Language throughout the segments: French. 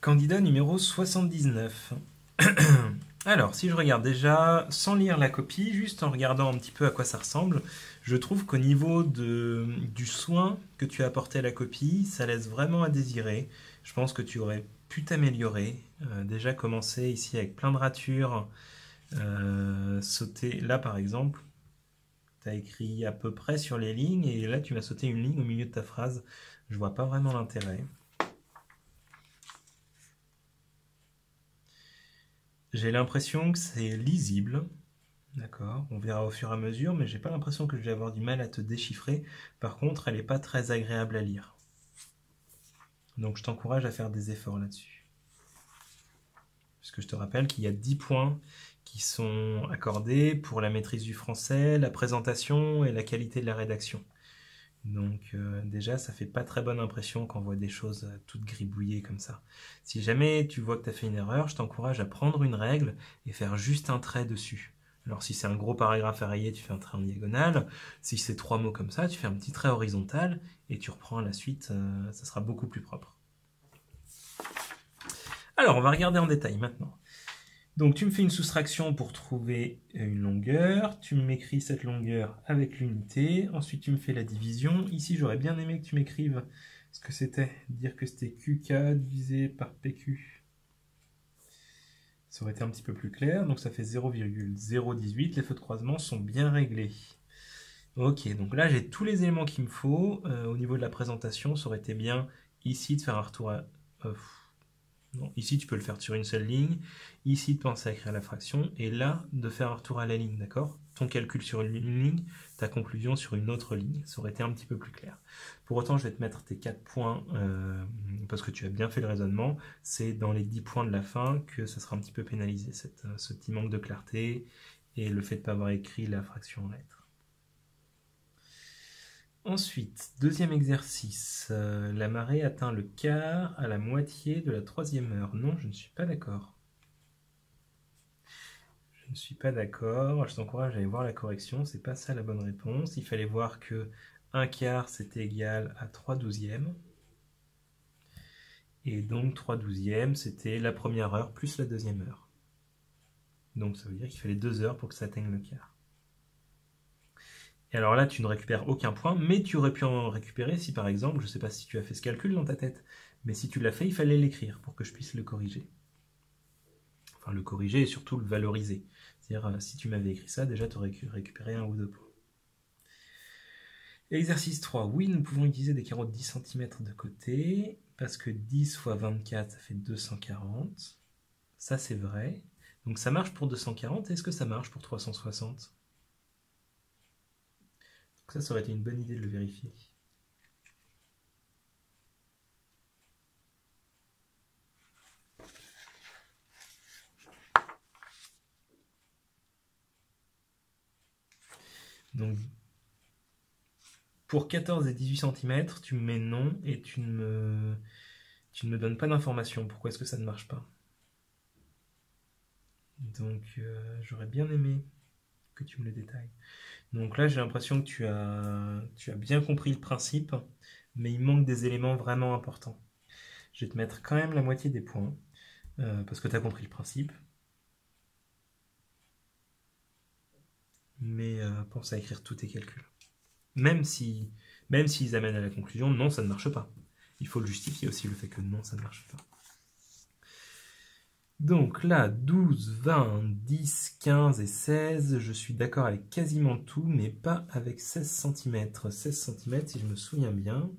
Candidat numéro 79. Alors, si je regarde déjà, sans lire la copie, juste en regardant un petit peu à quoi ça ressemble, je trouve qu'au niveau du soin que tu as apporté à la copie, ça laisse vraiment à désirer. Je pense que tu aurais pu t'améliorer. Déjà commencer ici avec plein de ratures, sauter là par exemple. Tu as écrit à peu près sur les lignes et là tu m'as sauté une ligne au milieu de ta phrase. Je vois pas vraiment l'intérêt. J'ai l'impression que c'est lisible, d'accord, on verra au fur et à mesure, mais j'ai pas l'impression que je vais avoir du mal à te déchiffrer. Par contre, elle n'est pas très agréable à lire. Donc je t'encourage à faire des efforts là-dessus. Puisque je te rappelle qu'il y a 10 points qui sont accordés pour la maîtrise du français, la présentation et la qualité de la rédaction. Donc déjà, ça fait pas très bonne impression quand on voit des choses toutes gribouillées comme ça. Si jamais tu vois que tu as fait une erreur, je t'encourage à prendre une règle et faire juste un trait dessus. Alors si c'est un gros paragraphe à rayer, tu fais un trait en diagonale. Si c'est 3 mots comme ça, tu fais un petit trait horizontal et tu reprends la suite, ça sera beaucoup plus propre. Alors, on va regarder en détail maintenant. Donc tu me fais une soustraction pour trouver une longueur, tu m'écris cette longueur avec l'unité, ensuite tu me fais la division. Ici j'aurais bien aimé que tu m'écrives ce que c'était, dire que c'était QK divisé par PQ. Ça aurait été un petit peu plus clair, donc ça fait 0,018, les feux de croisement sont bien réglés. Ok, donc là j'ai tous les éléments qu'il me faut. Au niveau de la présentation, ça aurait été bien ici de faire un retour à... Non, ici, tu peux le faire sur une seule ligne. Ici, de penser à écrire la fraction. Et là, de faire un retour à la ligne, d'accord? Ton calcul sur une ligne, ta conclusion sur une autre ligne. Ça aurait été un petit peu plus clair. Pour autant, je vais te mettre tes 4 points, parce que tu as bien fait le raisonnement. C'est dans les 10 points de la fin que ça sera un petit peu pénalisé, ce petit manque de clarté et le fait de ne pas avoir écrit la fraction en lettres. Ensuite, deuxième exercice, la marée atteint le quart à la moitié de la 3e heure. Non, je ne suis pas d'accord. Je ne suis pas d'accord, je t'encourage à aller voir la correction, c'est pas ça la bonne réponse. Il fallait voir que 1 quart c'était égal à 3/12. Et donc 3/12 c'était la première heure plus la 2e heure. Donc ça veut dire qu'il fallait 2 heures pour que ça atteigne le quart. Et alors là, tu ne récupères aucun point, mais tu aurais pu en récupérer si par exemple, je ne sais pas si tu as fait ce calcul dans ta tête, mais si tu l'as fait, il fallait l'écrire pour que je puisse le corriger. Enfin, le corriger et surtout le valoriser. C'est-à-dire, si tu m'avais écrit ça, déjà tu aurais récupéré 1 ou 2 points. Exercice 3. Oui, nous pouvons utiliser des carreaux de 10 cm de côté, parce que 10 fois 24, ça fait 240. Ça, c'est vrai. Donc ça marche pour 240, est-ce que ça marche pour 360 ? Donc ça aurait été une bonne idée de le vérifier. Donc, pour 14 et 18 cm, tu me mets non et tu ne me donnes pas d'informations. Pourquoi est-ce que ça ne marche pas? Donc, j'aurais bien aimé que tu me le détailles. Donc là, j'ai l'impression que tu as bien compris le principe, mais il manque des éléments vraiment importants. Je vais te mettre quand même la moitié des points, parce que tu as compris le principe. Mais pense à écrire tous tes calculs. Même s'ils amènent à la conclusion, non, ça ne marche pas. Il faut le justifier aussi, le fait que non, ça ne marche pas. Donc là, 12, 20, 10, 15 et 16, je suis d'accord avec quasiment tout, mais pas avec 16 cm. 16 cm, si je me souviens bien.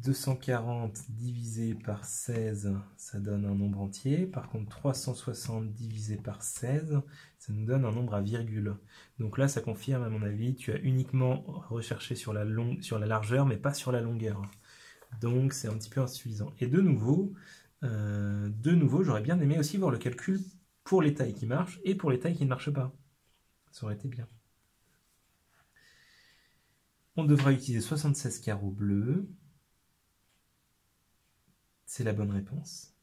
240 divisé par 16, ça donne un nombre entier. Par contre, 360 divisé par 16, ça nous donne un nombre à virgule. Donc là, ça confirme, à mon avis, tu as uniquement recherché sur la largeur, mais pas sur la longueur. Donc, c'est un petit peu insuffisant. Et de nouveau, j'aurais bien aimé aussi voir le calcul pour les tailles qui marchent et pour les tailles qui ne marchent pas. Ça aurait été bien. On devra utiliser 76 carreaux bleus. C'est la bonne réponse.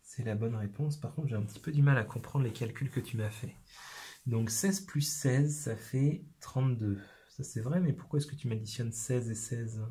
C'est la bonne réponse. Par contre, j'ai un petit peu du mal à comprendre les calculs que tu m'as fait. Donc 16 plus 16, ça fait 32. Ça c'est vrai, mais pourquoi est-ce que tu m'additionnes 16 et 16 ?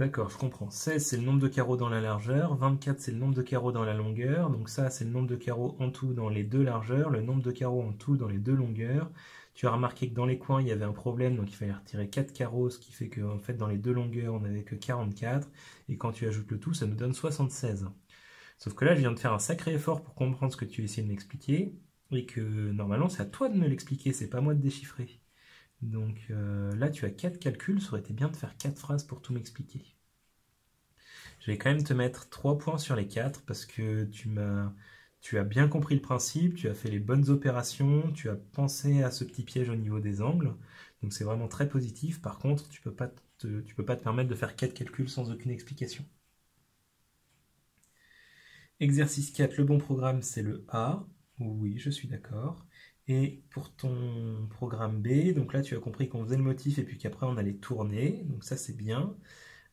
D'accord, je comprends. 16, c'est le nombre de carreaux dans la largeur. 24, c'est le nombre de carreaux dans la longueur. Donc ça, c'est le nombre de carreaux en tout dans les deux largeurs. Le nombre de carreaux en tout dans les deux longueurs. Tu as remarqué que dans les coins, il y avait un problème. Donc il fallait retirer 4 carreaux. Ce qui fait que en fait, dans les deux longueurs, on n'avait que 44. Et quand tu ajoutes le tout, ça nous donne 76. Sauf que là, je viens de faire un sacré effort pour comprendre ce que tu essayais de m'expliquer. Et que normalement, c'est à toi de me l'expliquer. C'est pas moi de déchiffrer. Donc là, tu as 4 calculs, ça aurait été bien de faire 4 phrases pour tout m'expliquer. Je vais quand même te mettre 3 points sur les 4 parce que tu as bien compris le principe, tu as fait les bonnes opérations, tu as pensé à ce petit piège au niveau des angles. Donc c'est vraiment très positif. Par contre, tu peux pas te permettre de faire 4 calculs sans aucune explication. Exercice 4, le bon programme, c'est le A. Oui, je suis d'accord. Et pour ton programme B, donc là tu as compris qu'on faisait le motif et puis qu'après on allait tourner, donc ça c'est bien.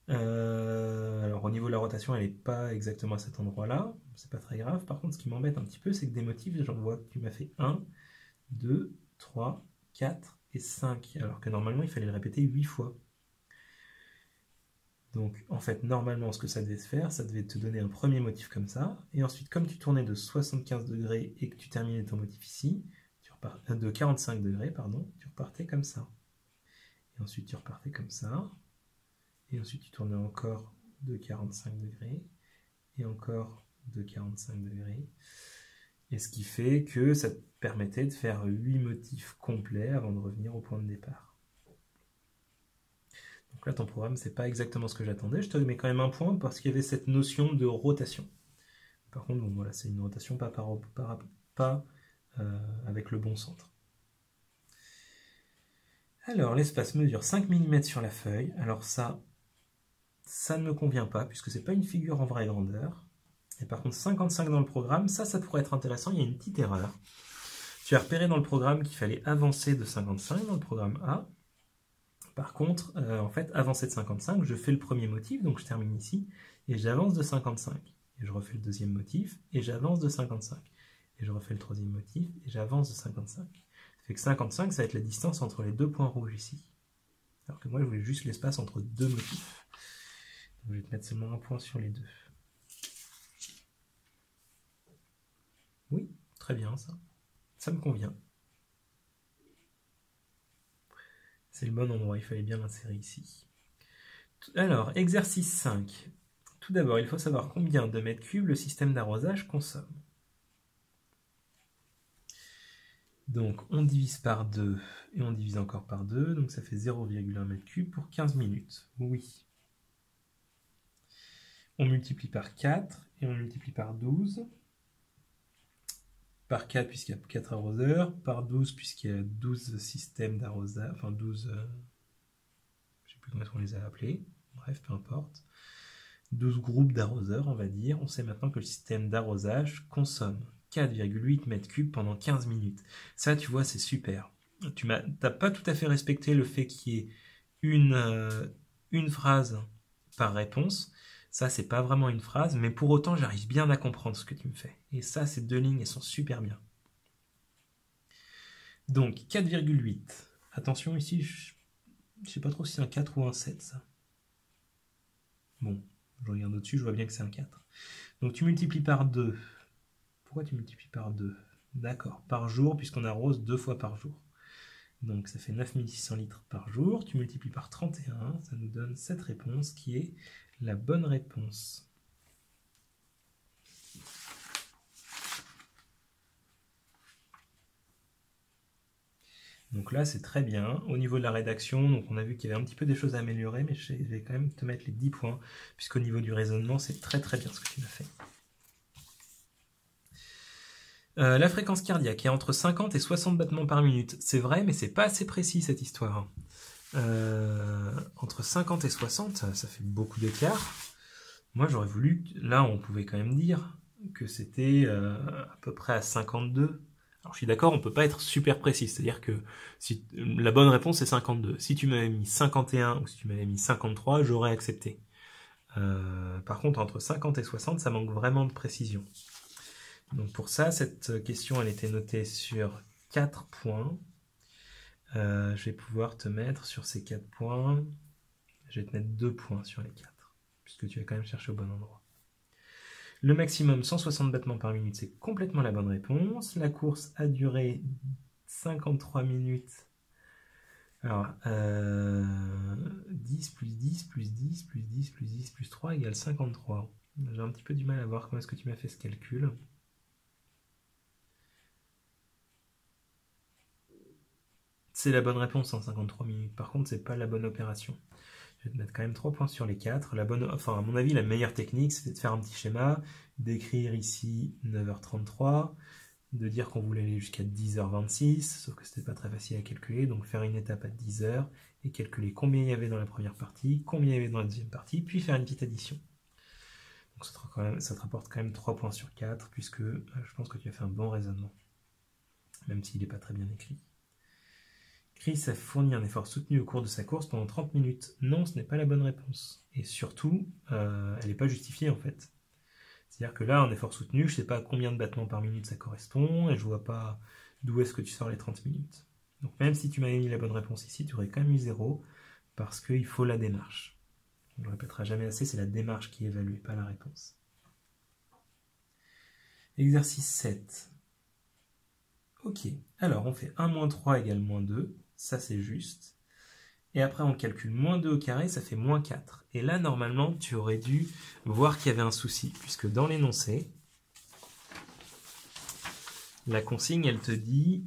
Alors au niveau de la rotation, elle n'est pas exactement à cet endroit-là, c'est pas très grave. Par contre, ce qui m'embête un petit peu, c'est que des motifs, j'en vois que tu m'as fait 1, 2, 3, 4 et 5, alors que normalement il fallait le répéter 8 fois. Donc en fait, normalement, ce que ça devait se faire, ça devait te donner un premier motif comme ça, et ensuite, comme tu tournais de 75 degrés et que tu terminais ton motif ici, de 45 degrés, pardon, tu repartais comme ça. Et ensuite, tu repartais comme ça, et ensuite, tu tournais encore de 45 degrés, et encore de 45 degrés, et ce qui fait que ça te permettait de faire 8 motifs complets avant de revenir au point de départ. Donc là, ton programme, c'est pas exactement ce que j'attendais. Je te mets quand même un point parce qu'il y avait cette notion de rotation. Par contre, bon, voilà, c'est une rotation pas avec le bon centre. Alors, l'espace mesure 5 mm sur la feuille. Alors ça ne me convient pas puisque c'est pas une figure en vraie grandeur. Et par contre, 55 dans le programme, ça pourrait être intéressant. Il y a une petite erreur. Tu as repéré dans le programme qu'il fallait avancer de 55 dans le programme A. Par contre, en fait, avancer de 55, je fais le premier motif, donc je termine ici, et j'avance de 55. Et je refais le deuxième motif, et j'avance de 55. Et je refais le troisième motif, et j'avance de 55. Ça fait que 55, ça va être la distance entre les deux points rouges ici. Alors que moi, je voulais juste l'espace entre deux motifs. Donc, je vais te mettre seulement un point sur les deux. Oui, très bien ça. Ça me convient. C'est le bon endroit, il fallait bien l'insérer ici. Alors, exercice 5. Tout d'abord, il faut savoir combien de mètres cubes le système d'arrosage consomme. Donc, on divise par 2 et on divise encore par 2, donc ça fait 0,1 m3 pour 15 minutes. Oui. On multiplie par 4 et on multiplie par 12. Par 4 puisqu'il y a 4 arroseurs, par 12 puisqu'il y a 12 systèmes d'arrosage, enfin 12, je ne sais plus comment on les a appelés, bref, peu importe. 12 groupes d'arroseurs, on va dire. On sait maintenant que le système d'arrosage consomme 4,8 m3 pendant 15 minutes. Ça, tu vois, c'est super. Tu n'as pas tout à fait respecté le fait qu'il y ait une phrase par réponse. Ça, c'est pas vraiment une phrase, mais pour autant, j'arrive bien à comprendre ce que tu me fais. Et ça, ces deux lignes, elles sont super bien. Donc, 4,8. Attention, ici, je sais pas trop si c'est un 4 ou un 7, ça. Bon, je regarde au-dessus, je vois bien que c'est un 4. Donc, tu multiplies par 2. Pourquoi tu multiplies par 2? D'accord, par jour, puisqu'on arrose 2 fois par jour. Donc, ça fait 9600 litres par jour. Tu multiplies par 31, ça nous donne cette réponse qui est la bonne réponse. Donc là, c'est très bien. Au niveau de la rédaction, donc on a vu qu'il y avait un petit peu des choses à améliorer, mais je vais quand même te mettre les 10 points, puisqu'au niveau du raisonnement, c'est très très bien ce que tu m'as fait. La fréquence cardiaque est entre 50 et 60 battements par minute. C'est vrai, mais c'est pas assez précis cette histoire. Entre 50 et 60, ça fait beaucoup d'écart. Moi, j'aurais voulu... Là, on pouvait quand même dire que c'était à peu près à 52. Alors, je suis d'accord, on ne peut pas être super précis. C'est-à-dire que si la bonne réponse est 52. Si tu m'avais mis 51 ou si tu m'avais mis 53, j'aurais accepté. Par contre, entre 50 et 60, ça manque vraiment de précision. Donc pour ça, cette question, elle était notée sur 4 points. Je vais pouvoir te mettre sur ces 4 points, je vais te mettre 2 points sur les 4. puisque tu as quand même cherché au bon endroit. Le maximum, 160 battements par minute, c'est complètement la bonne réponse. La course a duré 53 minutes. Alors, 10 plus 10 plus 10 plus 10 plus 10 plus 3 égale 53. J'ai un petit peu du mal à voir comment est-ce que tu m'as fait ce calcul. C'est la bonne réponse en 53 minutes. Par contre, c'est pas la bonne opération. Je vais te mettre quand même 3 points sur les 4. Enfin, à mon avis, la meilleure technique, c'était de faire un petit schéma, d'écrire ici 9h33, de dire qu'on voulait aller jusqu'à 10h26, sauf que c'était pas très facile à calculer, donc faire une étape à 10h et calculer combien il y avait dans la première partie, combien il y avait dans la deuxième partie, puis faire une petite addition. Donc ça te rapporte quand même 3 points sur 4, puisque je pense que tu as fait un bon raisonnement, même s'il n'est pas très bien écrit. Chris a fourni un effort soutenu au cours de sa course pendant 30 minutes. Non, ce n'est pas la bonne réponse. Et surtout, elle n'est pas justifiée en fait. C'est-à-dire que là, un effort soutenu, je ne sais pas à combien de battements par minute ça correspond, et je ne vois pas d'où est-ce que tu sors les 30 minutes. Donc même si tu m'avais mis la bonne réponse ici, tu aurais quand même eu 0, parce qu'il faut la démarche. On ne le répétera jamais assez, c'est la démarche qui est évaluée, pas la réponse. Exercice 7. Ok, alors on fait 1 moins 3 égale moins 2, ça c'est juste. Et après on calcule moins 2 au carré, ça fait moins 4. Et là normalement tu aurais dû voir qu'il y avait un souci, puisque dans l'énoncé, la consigne elle te dit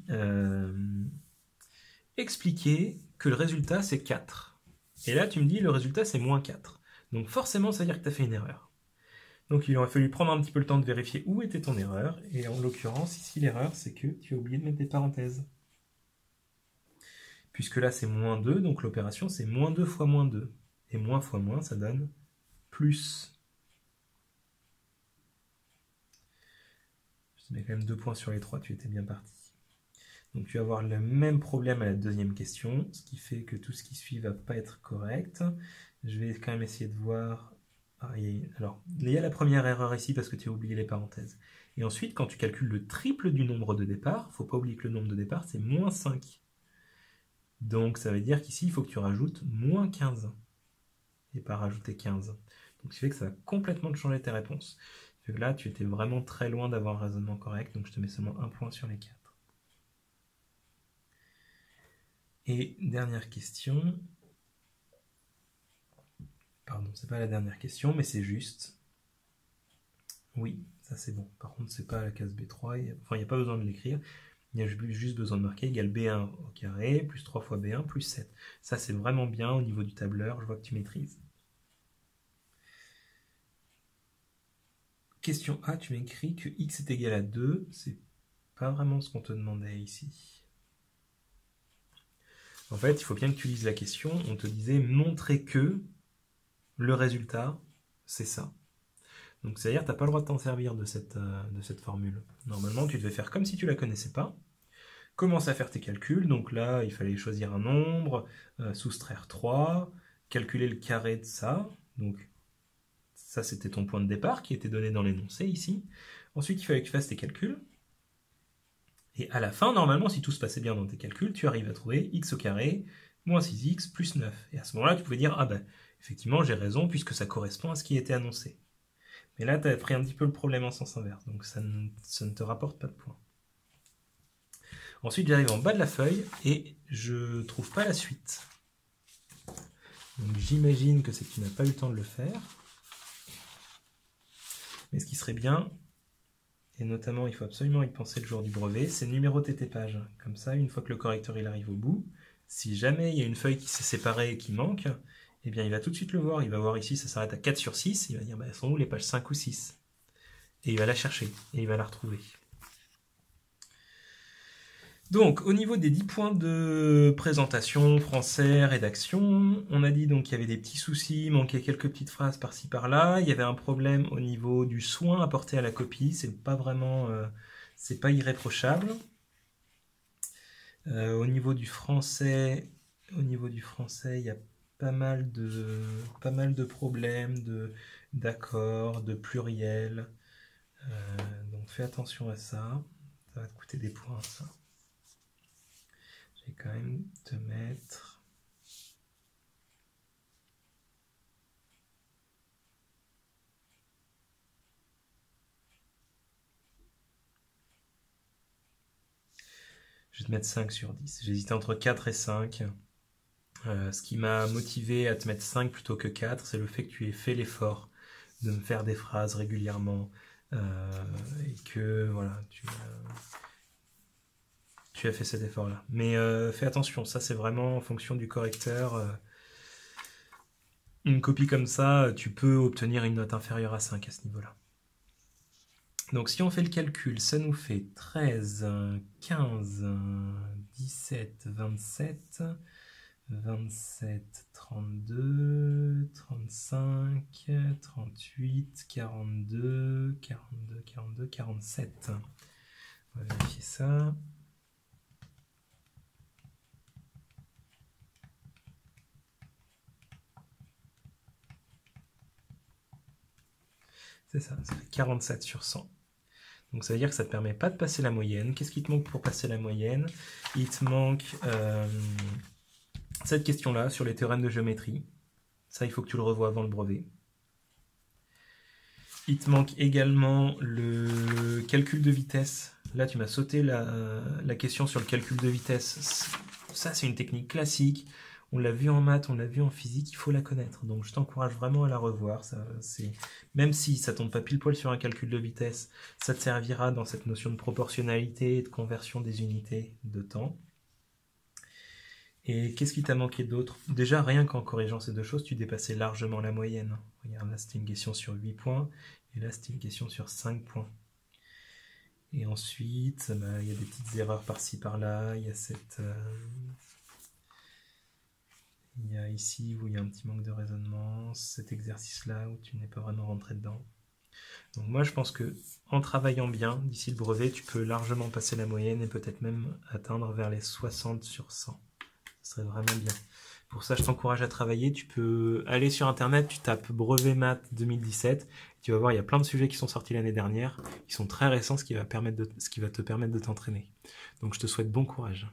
expliquer que le résultat c'est 4. Et là tu me dis le résultat c'est moins 4. Donc forcément ça veut dire que tu as fait une erreur. Donc il aurait fallu prendre un petit peu le temps de vérifier où était ton erreur. Et en l'occurrence ici l'erreur c'est que tu as oublié de mettre des parenthèses. Puisque là c'est moins 2, donc l'opération c'est moins 2 fois moins 2. Et moins fois moins, ça donne plus. Je te mets quand même 2 points sur les 3, tu étais bien parti. Donc tu vas avoir le même problème à la deuxième question, ce qui fait que tout ce qui suit ne va pas être correct. Je vais quand même essayer de voir... Alors, il y a la première erreur ici parce que tu as oublié les parenthèses. Et ensuite, quand tu calcules le triple du nombre de départ, il ne faut pas oublier que le nombre de départ, c'est moins 5. Donc ça veut dire qu'ici, il faut que tu rajoutes moins 15. Et pas rajouter 15. Donc ce qui fait que ça va complètement te changer tes réponses. Donc là, tu étais vraiment très loin d'avoir un raisonnement correct, donc je te mets seulement 1 point sur les 4. Et dernière question. Pardon, c'est pas la dernière question, mais c'est juste. Oui, ça c'est bon. Par contre, c'est pas la case B3. Enfin, il n'y a pas besoin de l'écrire. Il y a juste besoin de marquer égal B1 au carré, plus 3 fois B1, plus 7. Ça, c'est vraiment bien au niveau du tableur. Je vois que tu maîtrises. Question A, tu m'écris que x est égal à 2. C'est pas vraiment ce qu'on te demandait ici. En fait, il faut bien que tu lises la question. On te disait montrer que le résultat, c'est ça. Donc, c'est-à-dire que tu n'as pas le droit de t'en servir de cette formule. Normalement, tu devais faire comme si tu ne la connaissais pas. Commence à faire tes calculs. Donc là, il fallait choisir un nombre, soustraire 3, calculer le carré de ça. Donc, ça, c'était ton point de départ qui était donné dans l'énoncé ici. Ensuite, il fallait que tu fasses tes calculs. Et à la fin, normalement, si tout se passait bien dans tes calculs, tu arrives à trouver x au carré moins 6x plus 9. Et à ce moment-là, tu pouvais dire, ah ben, effectivement, j'ai raison puisque ça correspond à ce qui était annoncé. Mais là, tu as pris un petit peu le problème en sens inverse, donc ça ne te rapporte pas de points. Ensuite, j'arrive en bas de la feuille et je ne trouve pas la suite. Donc j'imagine que c'est que tu n'as pas eu le temps de le faire. Mais ce qui serait bien, et notamment il faut absolument y penser le jour du brevet, c'est numéroter tes pages. Comme ça, une fois que le correcteur il arrive au bout, si jamais il y a une feuille qui s'est séparée et qui manque, eh bien il va tout de suite le voir. Il va voir ici, ça s'arrête à 4 sur 6, il va dire, bah, elles sont où les pages 5 ou 6 ? Et il va la chercher, et il va la retrouver. Donc, au niveau des 10 points de présentation, français, rédaction, on a dit donc qu'il y avait des petits soucis, il manquait quelques petites phrases par-ci par-là. Il y avait un problème au niveau du soin apporté à la copie, c'est pas vraiment, c'est pas irréprochable. Au niveau du français, il y a pas mal de problèmes d'accords, de pluriels. Donc fais attention à ça. Ça va te coûter des points, ça. Je vais quand même te mettre... vais te mettre 5 sur 10. J'hésitais entre 4 et 5. Ce qui m'a motivé à te mettre 5 plutôt que 4, c'est le fait que tu aies fait l'effort de me faire des phrases régulièrement et que voilà, tu as fait cet effort-là. Mais fais attention, ça c'est vraiment en fonction du correcteur. Une copie comme ça, tu peux obtenir une note inférieure à 5 à ce niveau-là. Donc si on fait le calcul, ça nous fait 13, 15, 17, 27, 27, 32, 35, 38, 42, 42, 42, 47. On va vérifier ça. C'est ça, ça fait 47 sur 100. Donc ça veut dire que ça ne te permet pas de passer la moyenne. Qu'est-ce qui te manque pour passer la moyenne? Il te manque cette question-là sur les théorèmes de géométrie. Ça, il faut que tu le revoies avant le brevet. Il te manque également le calcul de vitesse. Là, tu m'as sauté la question sur le calcul de vitesse. Ça, c'est une technique classique. On l'a vu en maths, on l'a vu en physique, il faut la connaître. Donc je t'encourage vraiment à la revoir. Même si ça tombe pas pile poil sur un calcul de vitesse, ça te servira dans cette notion de proportionnalité et de conversion des unités de temps. Et qu'est-ce qui t'a manqué d'autre? Déjà, rien qu'en corrigeant ces deux choses, tu dépassais largement la moyenne. Regarde, là c'était une question sur 8 points, et là c'était une question sur 5 points. Et ensuite, il y a des petites erreurs par-ci par-là, il y a il y a ici où il y a un petit manque de raisonnement, cet exercice-là où tu n'es pas vraiment rentré dedans. Donc moi je pense que en travaillant bien, d'ici le brevet, tu peux largement passer la moyenne et peut-être même atteindre vers les 60 sur 100. Ce serait vraiment bien. Pour ça, je t'encourage à travailler. Tu peux aller sur Internet, tu tapes brevet maths 2017. Tu vas voir, il y a plein de sujets qui sont sortis l'année dernière, qui sont très récents, ce qui va te permettre de t'entraîner. Donc je te souhaite bon courage.